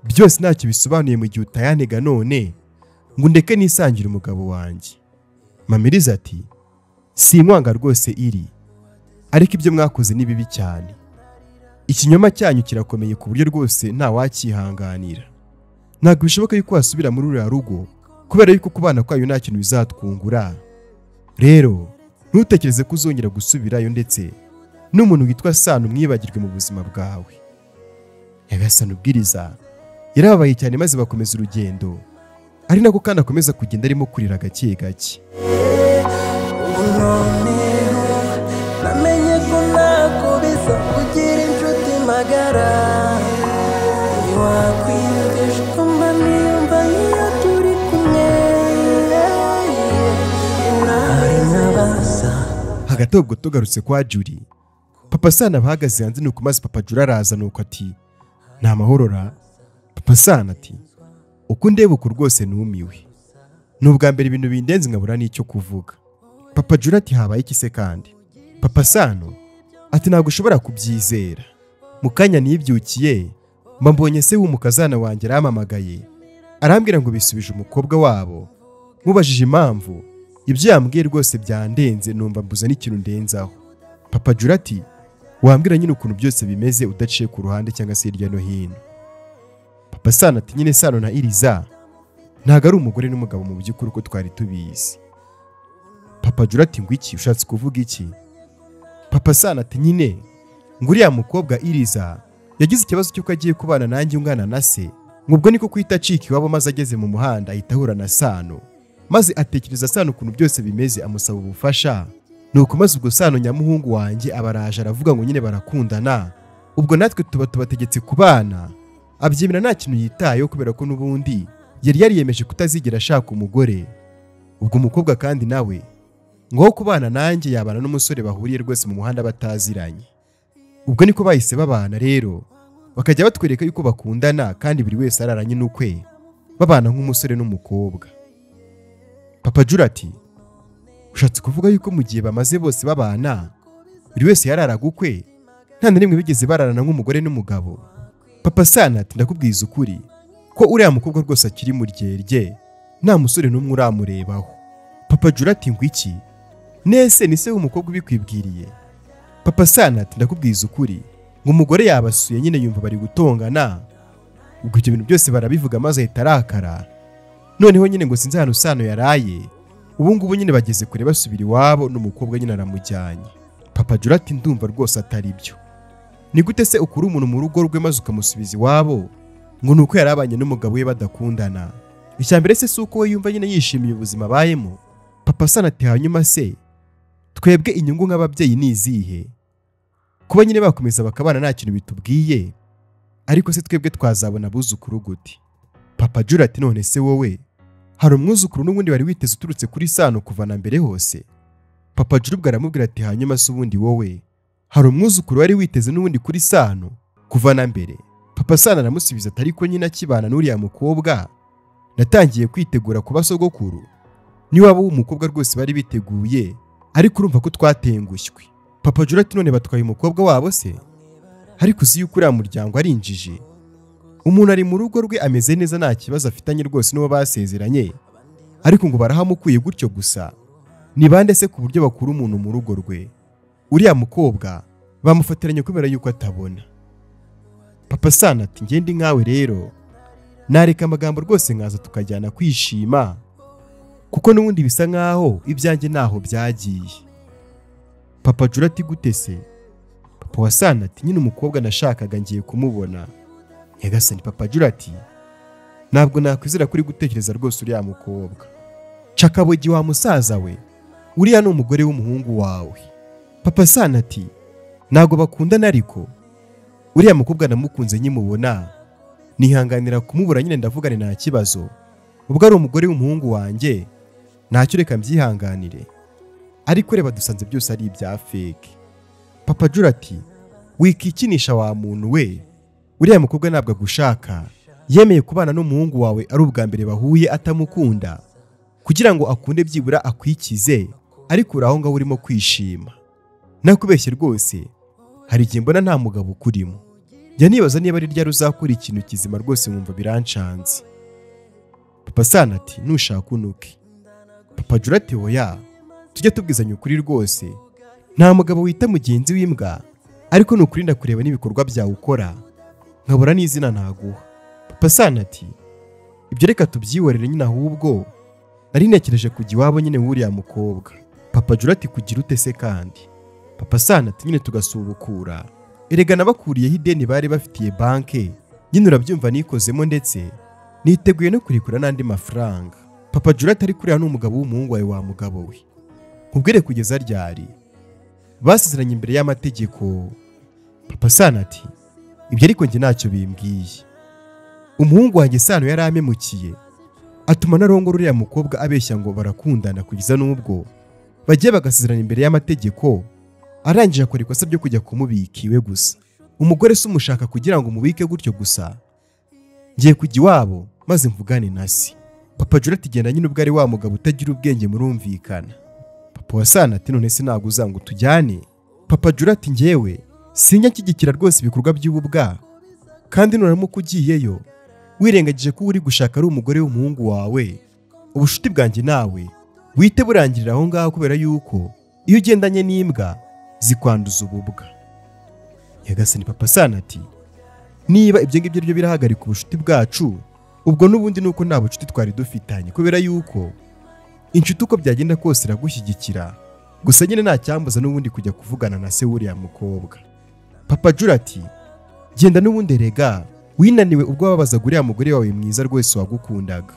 Byose ntacyo bisobanuye mu gihe utayantega none ngo ndeke nisangire umugabo wanjye. Mama Iriza ati sinkwanga rwose iri, ariko ibyo mwakoze ni bibi cyane. Ikinyoma cyanyu kirakomeye ku buryo rwose nta wakihanganira. Ntabwo bishoboka yuko wasubira muri uriya rugo kubera yuko kubana kwayo nta kintu bizatwungura. Rero ntutekereze ko uzongera gusubirayo, ndetse n'umuntu witwa Sano mwibagirwe mu buzima bwawe. Nyagasani ubwiriza yarababaye cyane maze bakomeza urugendo, ari nako kandi akomeza kugenda arimo kurira gake gake. Namenye ko nako bisa kugira inshuti magara, hagati ubwo tugarutse kwa Juri, papa Sana bahagaze hanze nuko maze papa Juri araza nuko ati nta mahoro ra. Papa Sana ati uko ndeba uku rwose numiwe, nubwa mbere ibintu bindenze nkabura n'icyo kuvuga. Papa Juri ati habaye iki se kandi? Papa Sano ati ntabwo ushobora kubyizera, mu kanya nibyukiye mbonye se w'umukazana wanjye arampamagaye arambwira ngo bisubije umukobwa wabo, mubajije impamvu ibyo yambwiye rwose byandenze numva mbuza n'ikintu ndenzaho. Papa Juri ati wambwira nyine ukuntu byose bimeze udaciye ku ruhande cyangwa se hirya no hino. Papa Sano ati nyine Sano na Iriza ntago ari umugore n'umugabo mu by'ukuri uko twari tubizi. Papa Juri ati ngo iki, ushatse kuvuga iki? Papa Sano ati nyine ngo uriya mukobwa Iriza yagize ikibazo cy'uko agiye kubana nanjye ungana na se, ngubwo niko kwita acika iwabo maze ageze mu muhanda ahita ahura na Sano, maze atekereza Sano ukuntu byose bimeze amusaba ubufasha. Nuko maze ubwo Sano nyamuhungu wanjye abaraje aravuga ngo nyine barakundana, ubwo natwe tubategetse kubana. Abyemera nta kintu yitayeho kubera ko n'ubundi yari yariyemeje kutazigera ashaka umugore. Ubwo umukobwa kandi nawe ngo kubana nanjye yabana n'umusore bahuriye rwose mu muhanda bataziranye. Ubwo niko bahise babana rero, bakajya batwereka yuko bakundana kandi buri wese araranye n'ukwe, babana nk'umusore n'umukobwa. Papa Juri ati ushatse kuvuga yuko mu gihe bamaze bose babana buri wese yararaga ukwe, nta na rimwe bigeze bararana nk'umugore n'umugabo? Papa Sana ati ndakubwiza ukuri ko uriya mukobwa rwose akiri mu ryerye, nta musore n'umwe uramurebaho. Papa Juri ati ngo iki, nese ni se w'umukobwa ubikwibwiriye? Papa Sana ati ndakubwiza ukuri ngo umugore yabasuye nyine yumva bari gutongana, ubwo ibyo bintu byose barabivuga maze ahita arakara. Noneho nyine ngo sinzi ahantu Sano yaraye, ubu ngubu nyine bageze kure basubira iwabo n'umukobwa nyine aramujyanye. Papa Juri ati ndumva rwose atari byo. Ni gute se ukura umuntu mu rugo rwe maze ukamusubiza iwabo ngo nuko yarabanye n'umugabo we badakundana? Icyambere se suko we yumva nyine yishimiye ubuzima bayemo? Papa Sana ati hanyuma se twebwe inyungu nk'ababyeyi ni izihe? Kuba nyine bakomeza bakabana nta kintu bitubwiye, ariko se twebwe twazabona abuzukuru gute? Papa Juri ati none se wowe hari umwuzukuru n'ubundi wari witeze uturutse kuri Sano kuva na mbere hose? Papa Juri ubwo aramubwira ati hanyuma se ubundi wowe hari umwuzukuru wari witeze n'ubundi kuri Sano kuva na mbere? Papa Sana aramusubiza ati ariko nyine akibana n'uriya mukobwa natangiye kwitegura kuba sogokuru. Niwaba w'umukobwa rwose bari biteguye, ariko urumva ko twatengushywe. Papa Juri ati none batwaye umukobwa wabo se? Ariko uzi yuko uriya muryango ari injiji. Umuntu ari mu rugo rwe ameze neza nta kibazo afitanye rwose n'uwo basezeranye, ariko ngo barahamukuye gutyo gusa. Ni bande se ku buryo bakura umuntu mu rugo rwe? Uriya mukobwa bamufatiranye kubera yuko atabona. Papa Sana ati ngende nkawe rero nareka amagambo rwose nkaza tukajyana kwishima, kuko n'ubundi bisa nkaho ibyanjye naho byagiye. Papa Juri ati gute se? Papa wa Sana ati nyine umukobwa nashakaga ngiye kumubona. Nyagasani. Papa Juri ati ntabwo nakwizera kuri gutekereza rwose uriya mukobwa. Cakabogi wa musaza we, uriya ni umugore w'umuhungu wawe. Papa Sana ati ntabwo bakundana, ariko uriya mukobwa namukunze nkimubona nihanganira kumubura nyine ndavugane nta kibazo, ubwo ari umugore w'umuhungu wanjye ntacyo reka mbyihanganire, ariko reba dusanze byose ari ibya fake. Papa Juri ati wikikinisha wa muntu we, uriya mukobwa ntabwo agushaka, yemeye kubana n'umuhungu wawe ari ubwa mbere bahuye atamukunda kugira ngo akunde byibura akwikize, ariko uraho ngaho urimo kwishima. Nakubeshye rwose, hari igihe mbona nta mugabo ukurimo. Njya nibaza niba ari ryari uzakora ikintu kizima rwose nkumva birancanze. Papa Sana ati nushaka unuke. Papa Juri ati oya, tujye tubwizanya ukuri rwose, nta mugabo wita mugenzi w'imbwa, ariko nukurinda kureba n'ibikorwa byawe ukora nkabura n'izina naguha. Papa Sana ati ibyo reka tubyihorere nyine, ahubwo nari nekereje kujya iwabo nyine w'uriya mukobwa. Papa Juri ati kugira ute se kandi? Papa Sana ati nyine tugasubukura, erega nabakuriyeho ideni bari bafitiye banke, nyine urabyumva nikozemo ndetse niteguye no kurikura n'andi mafaranga. Papa Juri ati ariko uriya ni umugabo w'umuhungu wawe wa mugabo we, nkubwire kugeza ryari? Basezeranye imbere y'amategeko. Papa Sana ati ibyo ariko njye ntacyo bimbwiye. Umuhungu wanjye Sano yari amemukiye, atuma narongora uriya mukobwa abeshya ngo barakundana kugeza n'ubwo bagiye bagasezerana imbere y'amategeko, arangije akora ikosa ryo kujya kumubika iwe gusa. Umugore se umushaka kugira ngo umubike gutyo gusa? Ngiye kujya iwabo maze mvugane na se. Papa Jura ati genda nyine ubwo ari wa mugabo utagira ubwenge murumvikana. Papa wa Sana ati none se ntabwo uzanga tujyane? Papa Jura ati njyewe sinya nshyigikira rwose ibikorwa by'ububwa, kandi nuramuka ugiyeyo wirengagije ko uri gushaka ari umugore w'umuhungu wawe, ubushuti bwanjye nawe wite burangirira aho ngaho, kubera yuko iyo ugendanye n'imbwa zikwanduza ububwa. Nyagasani Papa Sana ati niba ibyo ngibyo byo birahagarika ubushuti bwacu, ubwo n'ubundi nuko nta bucuti twari dufitanye, kubera yuko inshuti uko byagenda kose iragushyigikira, gusa nyine nta cyambuza n'ubundi kujya kuvugana na se w'uriya mukobwa. Papa Jura ati genda n'ubundi rega, winaniwe ubwo wababazaga uriya mugore wawe mwiza rwose wagukundaga.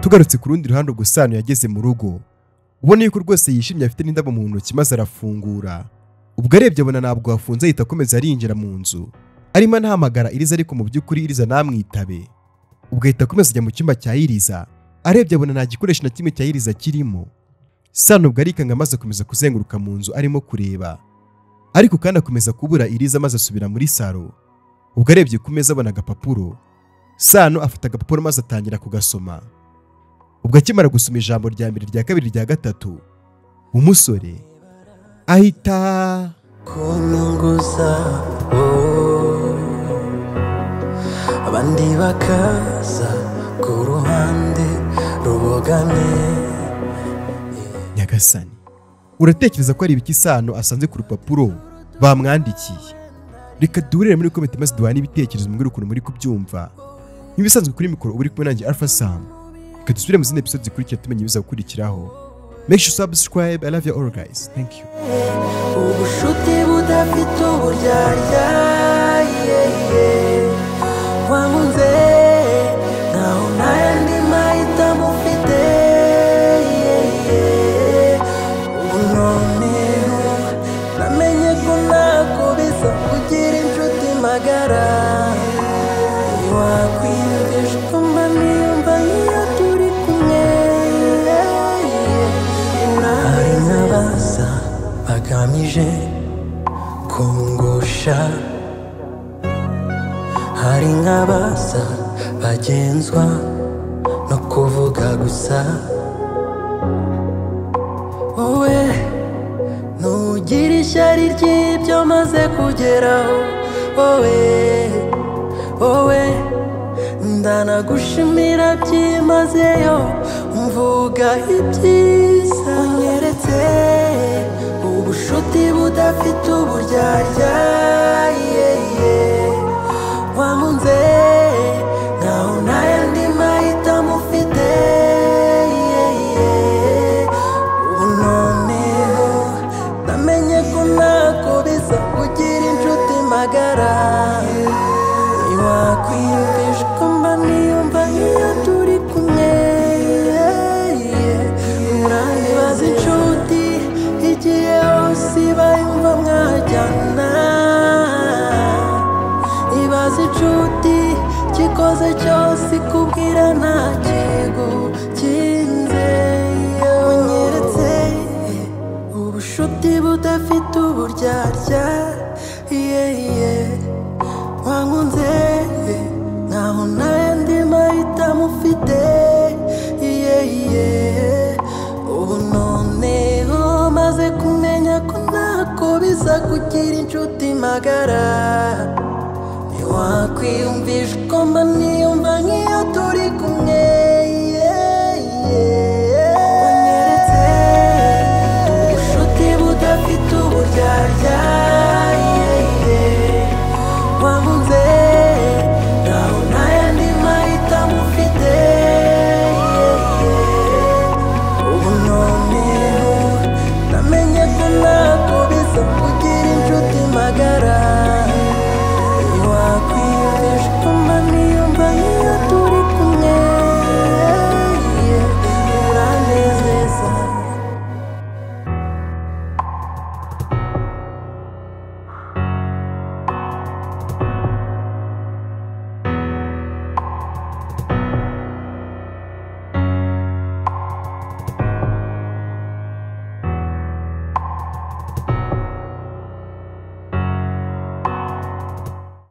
Tugarutse ku rundi ruhande, Sana yageze mu rugo ubona yuko rwose yishimye, afite n'indabo mu ntoki maze arafungura. Ubwo arebye abona ntabwo hafunze, ahita akomeza arinjira mu nzu arimo anahamagara Iriza, ariko mu by'ukuri Iriza namwitabe. Ubwo ahita akomeza ajya mu cyumba cya Iriza, arebye abona nta gikoresho na kimwe cya Iriza kirimo. Sana ubwo arikanga maze akomeza kuzenguruka mu nzu arimo kureba, ariko kandi akomeza kubura Iriza maze asubira muri saro. Ubwo arebye ku meza abona agapapuro, Sana afata agapapuro maze atangira kugasoma. Ubwo akimara gusoma ijambo rya mbere, rya kabiri, rya gatatu, umusore ahita kunyunguza abandi bakaza ku ruhande rubogamye. Nyagasani, uratekereza ko ari ibiki Sano asanze ku rupapuro bamwandikiye? Reka duhurire muri komenti maze duhane ibitekerezo mbwira ukuntu muri kubyumva. Nk'ibisanzwe kuri mikoro uba uri kumwe nanjye Alpha Sam. Reka dusubire mu zindi episode zikurikira tumenye ibiza gukurikiraho. Make sure subscribe. I love you all guys. Thank you. Ubushuti budafite uburyarya, wankunze naho ntayandi mahitamo ufite. Ubu noneho namenye ko ntako bisa kugira inshuti magara. Ntiwakwiyumvisha ko mba niyumva nk'iyo turi kumwe. Hari n'abaza bagamije kungusha, hari nk'abaza bagenzwa no kuvuga gusa. Wowe ntugira ishyari ry'ibyo maze kugeraho. Wowe ndanagushimira byimazeyo, mvuga ibyiza wanyeretse. Ubushuti budafite uburyarya, wankunze nkaho ntayandi mahitamo ufite. Ubu noneho namenye ko ntako bisa kugira inshuti magara. Ntiwakwiyumvisha ko mba niyumva nk'iyo turi kumwe. Urandibaza inshuti igihe hose bayumva mwajyana. Ibaza inshuti gikoze cyose ikubwira nta kigukinze. Wanyeretse ubushuti budafite uburyarya, wankunze nkaho ntayandi mahitamo ufite. Ubu noneho maze kumenya ko ntako bisa kugira inshuti magara. Ntiwakwiyumvisha ko mba niyumva nk'iyo turi kumwe.